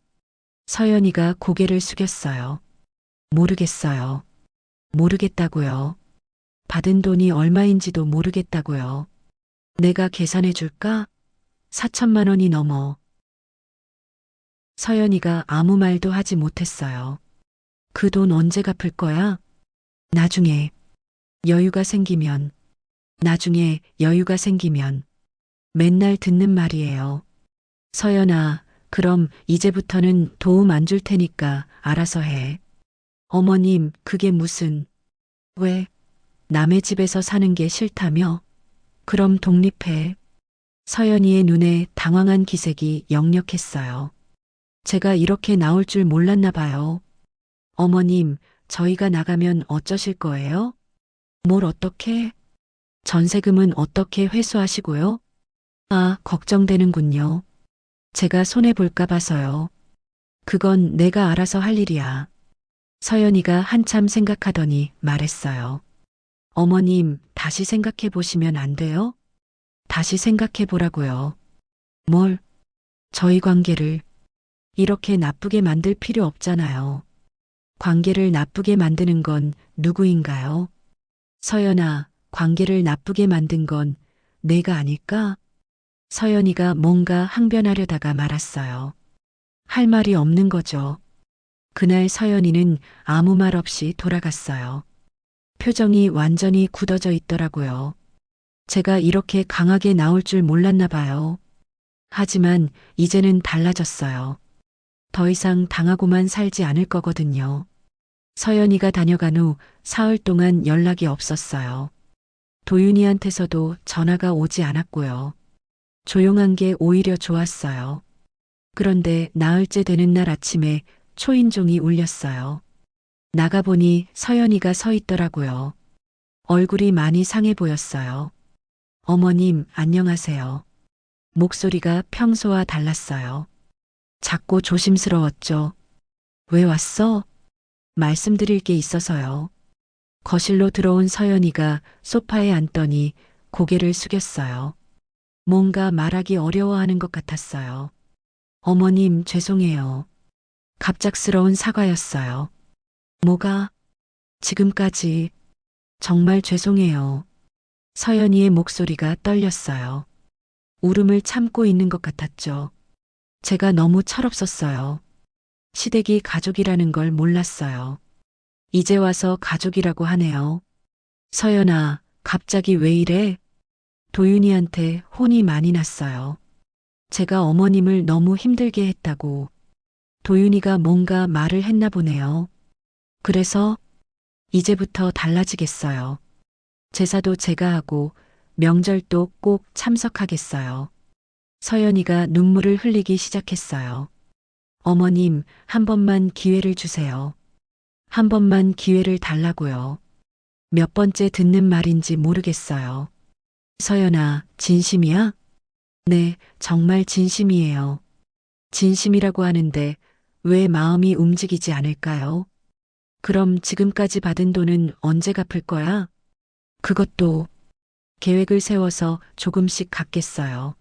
서연이가 고개를 숙였어요. 모르겠어요. 모르겠다고요. 받은 돈이 얼마인지도 모르겠다고요. 내가 계산해 줄까? 4천만 원이 넘어. 서연이가 아무 말도 하지 못했어요. 그 돈 언제 갚을 거야? 나중에 여유가 생기면, 나중에 여유가 생기면. 맨날 듣는 말이에요. 서연아, 그럼 이제부터는 도움 안 줄 테니까 알아서 해. 어머님, 그게 무슨, 왜? 남의 집에서 사는 게 싫다며? 그럼 독립해. 서연이의 눈에 당황한 기색이 역력했어요. 제가 이렇게 나올 줄 몰랐나 봐요. 어머님, 저희가 나가면 어쩌실 거예요? 뭘 어떻게? 전세금은 어떻게 회수하시고요? 아, 걱정되는군요. 제가 손해볼까 봐서요. 그건 내가 알아서 할 일이야. 서연이가 한참 생각하더니 말했어요. 어머님, 다시 생각해 보시면 안 돼요? 다시 생각해 보라고요. 뭘? 저희 관계를 이렇게 나쁘게 만들 필요 없잖아요. 관계를 나쁘게 만드는 건 누구인가요? 서연아, 관계를 나쁘게 만든 건 내가 아닐까? 서연이가 뭔가 항변하려다가 말았어요. 할 말이 없는 거죠. 그날 서연이는 아무 말 없이 돌아갔어요. 표정이 완전히 굳어져 있더라고요. 제가 이렇게 강하게 나올 줄 몰랐나 봐요. 하지만 이제는 달라졌어요. 더 이상 당하고만 살지 않을 거거든요. 서연이가 다녀간 후 사흘 동안 연락이 없었어요. 도윤이한테서도 전화가 오지 않았고요. 조용한 게 오히려 좋았어요. 그런데 나흘째 되는 날 아침에 초인종이 울렸어요. 나가보니 서연이가 서 있더라고요. 얼굴이 많이 상해 보였어요. 어머님, 안녕하세요. 목소리가 평소와 달랐어요. 작고 조심스러웠죠. 왜 왔어? 말씀드릴 게 있어서요. 거실로 들어온 서연이가 소파에 앉더니 고개를 숙였어요. 뭔가 말하기 어려워하는 것 같았어요. 어머님, 죄송해요. 갑작스러운 사과였어요. 뭐가? 지금까지 정말 죄송해요. 서연이의 목소리가 떨렸어요. 울음을 참고 있는 것 같았죠. 제가 너무 철없었어요. 시댁이 가족이라는 걸 몰랐어요. 이제 와서 가족이라고 하네요. 서연아, 갑자기 왜 이래? 도윤이한테 혼이 많이 났어요. 제가 어머님을 너무 힘들게 했다고. 도윤이가 뭔가 말을 했나 보네요. 그래서 이제부터 달라지겠어요. 제사도 제가 하고 명절도 꼭 참석하겠어요. 서연이가 눈물을 흘리기 시작했어요. 어머님, 한 번만 기회를 주세요. 한 번만 기회를 달라고요. 몇 번째 듣는 말인지 모르겠어요. 서연아, 진심이야? 네, 정말 진심이에요. 진심이라고 하는데 왜 마음이 움직이지 않을까요? 그럼 지금까지 받은 돈은 언제 갚을 거야? 그것도 계획을 세워서 조금씩 갚겠어요.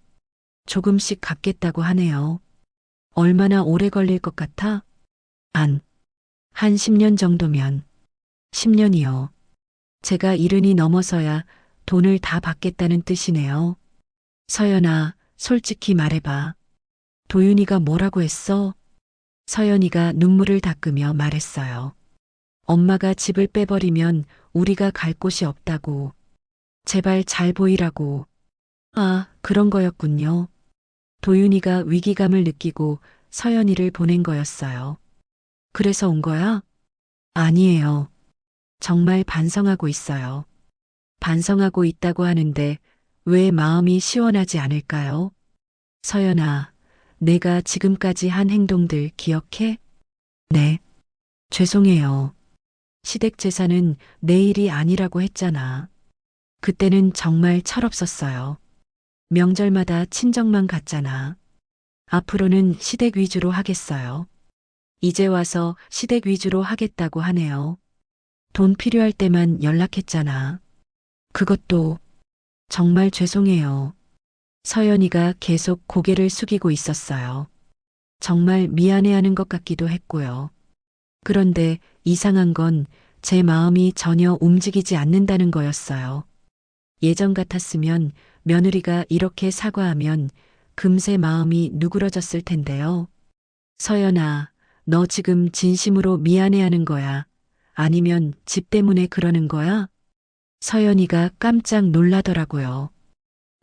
조금씩 갚겠다고 하네요. 얼마나 오래 걸릴 것 같아? 한 10년 정도면. 10년이요. 제가 70이 넘어서야 돈을 다 받겠다는 뜻이네요. 서연아, 솔직히 말해봐. 도윤이가 뭐라고 했어? 서연이가 눈물을 닦으며 말했어요. 엄마가 집을 빼버리면 우리가 갈 곳이 없다고. 제발 잘 보이라고. 아, 그런 거였군요. 도윤이가 위기감을 느끼고 서연이를 보낸 거였어요. 그래서 온 거야? 아니에요. 정말 반성하고 있어요. 반성하고 있다고 하는데 왜 마음이 시원하지 않을까요? 서연아, 내가 지금까지 한 행동들 기억해? 네. 죄송해요. 시댁 제사는 내 일이 아니라고 했잖아. 그때는 정말 철없었어요. 명절마다 친정만 갔잖아. 앞으로는 시댁 위주로 하겠어요. 이제 와서 시댁 위주로 하겠다고 하네요. 돈 필요할 때만 연락했잖아. 그것도 정말 죄송해요. 서연이가 계속 고개를 숙이고 있었어요. 정말 미안해하는 것 같기도 했고요. 그런데 이상한 건 제 마음이 전혀 움직이지 않는다는 거였어요. 예전 같았으면 며느리가 이렇게 사과하면 금세 마음이 누그러졌을 텐데요. 서연아, 너 지금 진심으로 미안해하는 거야? 아니면 집 때문에 그러는 거야? 서연이가 깜짝 놀라더라고요.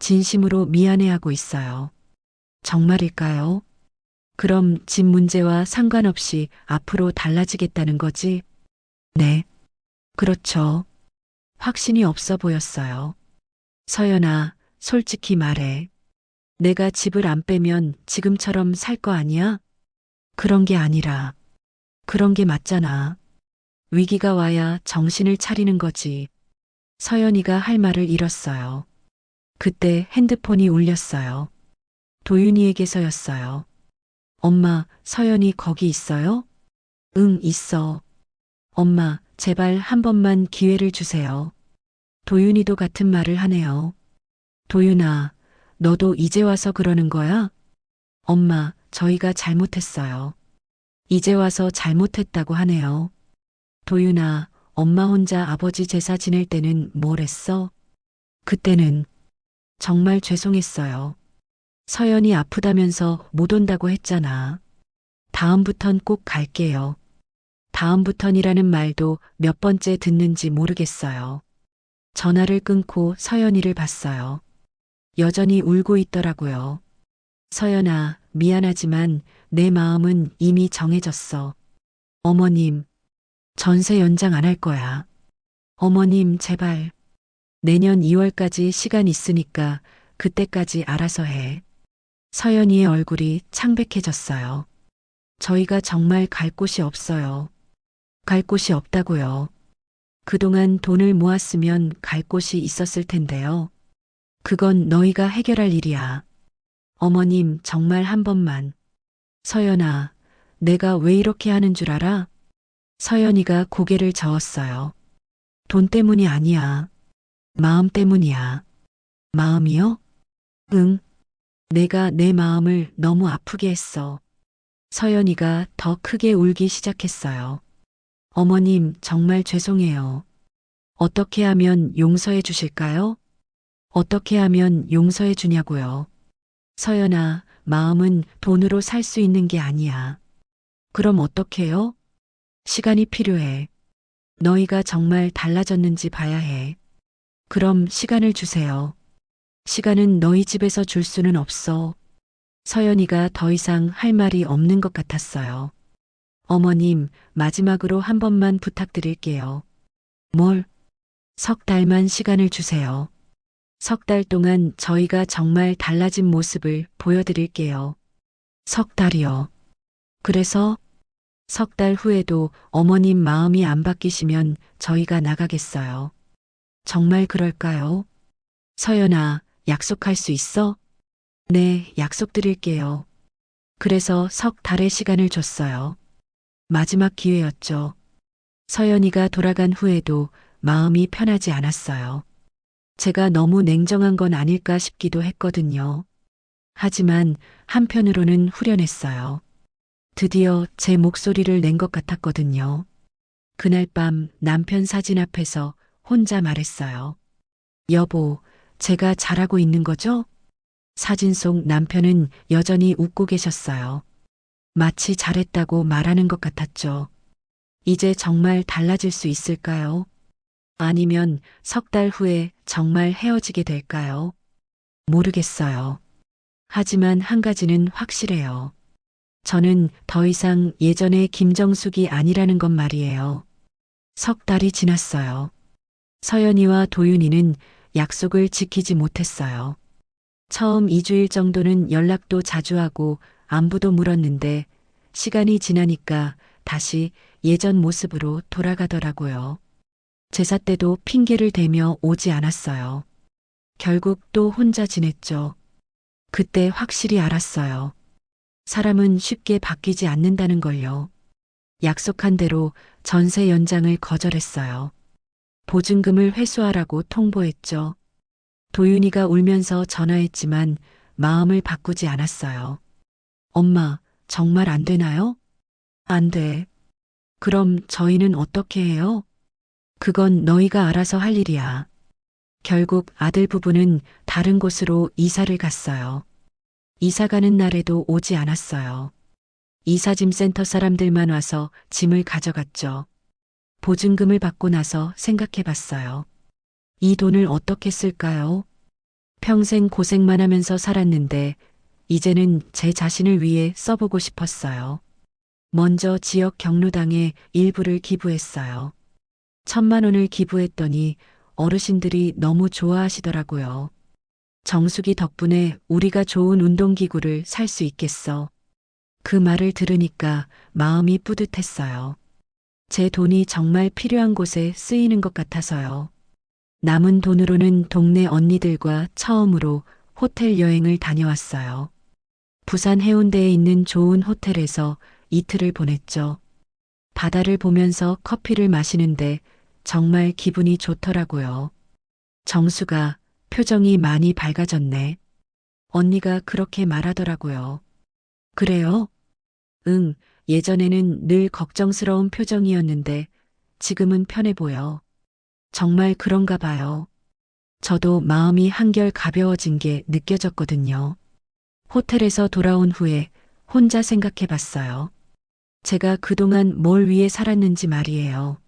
진심으로 미안해하고 있어요. 정말일까요? 그럼 집 문제와 상관없이 앞으로 달라지겠다는 거지? 네. 그렇죠. 확신이 없어 보였어요. 서연아, 솔직히 말해. 내가 집을 안 빼면 지금처럼 살 거 아니야? 그런 게 아니라, 그런 게 맞잖아. 위기가 와야 정신을 차리는 거지. 서연이가 할 말을 잃었어요. 그때 핸드폰이 울렸어요. 도윤이에게서였어요. 엄마, 서연이 거기 있어요? 응, 있어. 엄마, 제발 한 번만 기회를 주세요. 도윤이도 같은 말을 하네요. 도윤아, 너도 이제 와서 그러는 거야? 엄마, 저희가 잘못했어요. 이제 와서 잘못했다고 하네요. 도윤아, 엄마 혼자 아버지 제사 지낼 때는 뭘 했어? 그때는 정말 죄송했어요. 서연이 아프다면서 못 온다고 했잖아. 다음부턴 꼭 갈게요. 다음부턴이라는 말도 몇 번째 듣는지 모르겠어요. 전화를 끊고 서연이를 봤어요. 여전히 울고 있더라고요. 서연아, 미안하지만 내 마음은 이미 정해졌어. 어머님, 전세 연장 안 할 거야. 어머님, 제발. 내년 2월까지 시간 있으니까 그때까지 알아서 해. 서연이의 얼굴이 창백해졌어요. 저희가 정말 갈 곳이 없어요. 갈 곳이 없다고요. 그동안 돈을 모았으면 갈 곳이 있었을 텐데요. 그건 너희가 해결할 일이야. 어머님, 정말 한 번만. 서연아, 내가 왜 이렇게 하는 줄 알아? 서연이가 고개를 저었어요. 돈 때문이 아니야. 마음 때문이야. 마음이요? 응. 내가 내 마음을 너무 아프게 했어. 서연이가 더 크게 울기 시작했어요. 어머님, 정말 죄송해요. 어떻게 하면 용서해 주실까요? 어떻게 하면 용서해 주냐고요. 서연아, 마음은 돈으로 살 수 있는 게 아니야. 그럼 어떡해요? 시간이 필요해. 너희가 정말 달라졌는지 봐야 해. 그럼 시간을 주세요. 시간은 너희 집에서 줄 수는 없어. 서연이가 더 이상 할 말이 없는 것 같았어요. 어머님, 마지막으로 한 번만 부탁드릴게요. 뭘? 석 달만 시간을 주세요. 석 달 동안 저희가 정말 달라진 모습을 보여드릴게요. 석 달이요. 그래서 석 달 후에도 어머님 마음이 안 바뀌시면 저희가 나가겠어요. 정말 그럴까요? 서연아, 약속할 수 있어? 네, 약속드릴게요. 그래서 석 달의 시간을 줬어요. 마지막 기회였죠. 서연이가 돌아간 후에도 마음이 편하지 않았어요. 제가 너무 냉정한 건 아닐까 싶기도 했거든요. 하지만 한편으로는 후련했어요. 드디어 제 목소리를 낸 것 같았거든요. 그날 밤 남편 사진 앞에서 혼자 말했어요. 여보, 제가 잘하고 있는 거죠? 사진 속 남편은 여전히 웃고 계셨어요. 마치 잘했다고 말하는 것 같았죠. 이제 정말 달라질 수 있을까요? 아니면 석 달 후에 정말 헤어지게 될까요? 모르겠어요. 하지만 한 가지는 확실해요. 저는 더 이상 예전의 김정숙이 아니라는 것 말이에요. 석 달이 지났어요. 서연이와 도윤이는 약속을 지키지 못했어요. 처음 2주일 정도는 연락도 자주 하고 안부도 물었는데 시간이 지나니까 다시 예전 모습으로 돌아가더라고요. 제사 때도 핑계를 대며 오지 않았어요. 결국 또 혼자 지냈죠. 그때 확실히 알았어요. 사람은 쉽게 바뀌지 않는다는 걸요. 약속한 대로 전세 연장을 거절했어요. 보증금을 회수하라고 통보했죠. 도윤이가 울면서 전화했지만 마음을 바꾸지 않았어요. 엄마, 정말 안 되나요? 안 돼. 그럼 저희는 어떻게 해요? 그건 너희가 알아서 할 일이야. 결국 아들 부부는 다른 곳으로 이사를 갔어요. 이사 가는 날에도 오지 않았어요. 이사짐 센터 사람들만 와서 짐을 가져갔죠. 보증금을 받고 나서 생각해 봤어요. 이 돈을 어떻게 쓸까요? 평생 고생만 하면서 살았는데 이제는 제 자신을 위해 써보고 싶었어요. 먼저 지역 경로당에 일부를 기부했어요. 1,000만 원을 기부했더니 어르신들이 너무 좋아하시더라고요. 정숙이 덕분에 우리가 좋은 운동기구를 살 수 있겠어. 그 말을 들으니까 마음이 뿌듯했어요. 제 돈이 정말 필요한 곳에 쓰이는 것 같아서요. 남은 돈으로는 동네 언니들과 처음으로 호텔 여행을 다녀왔어요. 부산 해운대에 있는 좋은 호텔에서 이틀을 보냈죠. 바다를 보면서 커피를 마시는데 정말 기분이 좋더라고요. 정수가 표정이 많이 밝아졌네. 언니가 그렇게 말하더라고요. 그래요? 응, 예전에는 늘 걱정스러운 표정이었는데 지금은 편해 보여. 정말 그런가 봐요. 저도 마음이 한결 가벼워진 게 느껴졌거든요. 호텔에서 돌아온 후에 혼자 생각해 봤어요. 제가 그동안 뭘 위해 살았는지 말이에요.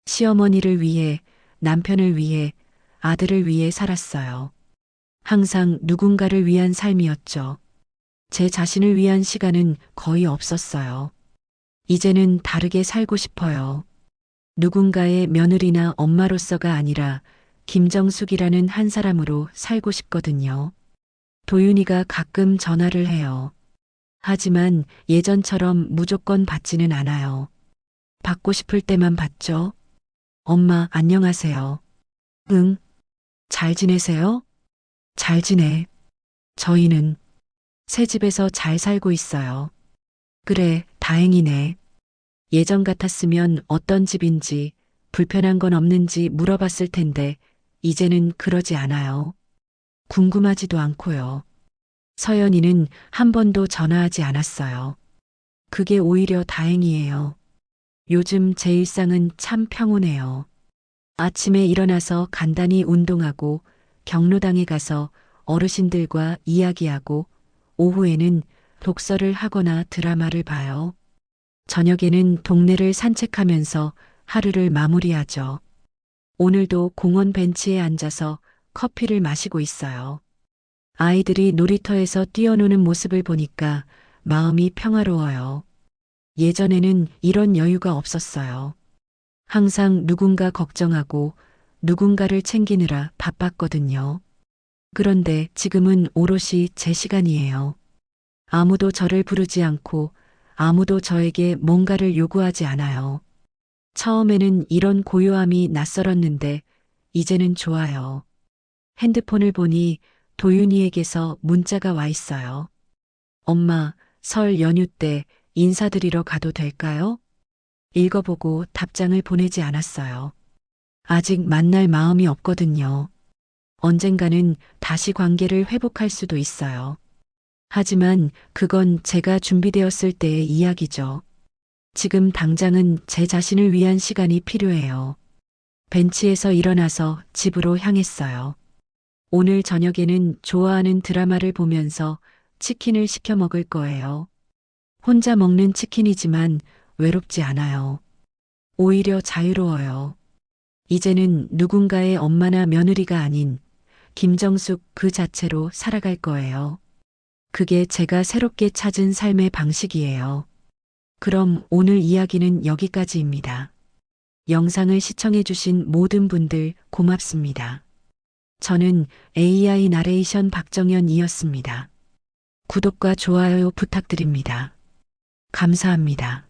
시어머니를 위해, 남편을 위해, 아들을 위해 살았어요. 항상 누군가를 위한 삶이었죠. 제 자신을 위한 시간은 거의 없었어요. 이제는 다르게 살고 싶어요. 누군가의 며느리나 엄마로서가 아니라 김정숙이라는 한 사람으로 살고 싶거든요. 도윤이가 가끔 전화를 해요. 하지만 예전처럼 무조건 받지는 않아요. 받고 싶을 때만 받죠. 엄마, 안녕하세요. 응? 잘 지내세요? 잘 지내. 저희는 새 집에서 잘 살고 있어요. 그래, 다행이네. 예전 같았으면 어떤 집인지 불편한 건 없는지 물어봤을 텐데 이제는 그러지 않아요. 궁금하지도 않고요. 서연이는 한 번도 전화하지 않았어요. 그게 오히려 다행이에요. 요즘 제 일상은 참 평온해요. 아침에 일어나서 간단히 운동하고 경로당에 가서 어르신들과 이야기하고 오후에는 독서를 하거나 드라마를 봐요. 저녁에는 동네를 산책하면서 하루를 마무리하죠. 오늘도 공원 벤치에 앉아서 커피를 마시고 있어요. 아이들이 놀이터에서 뛰어노는 모습을 보니까 마음이 평화로워요. 예전에는 이런 여유가 없었어요. 항상 누군가 걱정하고 누군가를 챙기느라 바빴거든요. 그런데 지금은 오롯이 제 시간이에요. 아무도 저를 부르지 않고 아무도 저에게 뭔가를 요구하지 않아요. 처음에는 이런 고요함이 낯설었는데 이제는 좋아요. 핸드폰을 보니 도윤이에게서 문자가 와 있어요. 엄마, 설 연휴 때 인사드리러 가도 될까요? 읽어보고 답장을 보내지 않았어요. 아직 만날 마음이 없거든요. 언젠가는 다시 관계를 회복할 수도 있어요. 하지만 그건 제가 준비되었을 때의 이야기죠. 지금 당장은 제 자신을 위한 시간이 필요해요. 벤치에서 일어나서 집으로 향했어요. 오늘 저녁에는 좋아하는 드라마를 보면서 치킨을 시켜 먹을 거예요. 혼자 먹는 치킨이지만 외롭지 않아요. 오히려 자유로워요. 이제는 누군가의 엄마나 며느리가 아닌 김정숙 그 자체로 살아갈 거예요. 그게 제가 새롭게 찾은 삶의 방식이에요. 그럼 오늘 이야기는 여기까지입니다. 영상을 시청해주신 모든 분들 고맙습니다. 저는 AI 나레이션 박정현이었습니다. 구독과 좋아요 부탁드립니다. 감사합니다.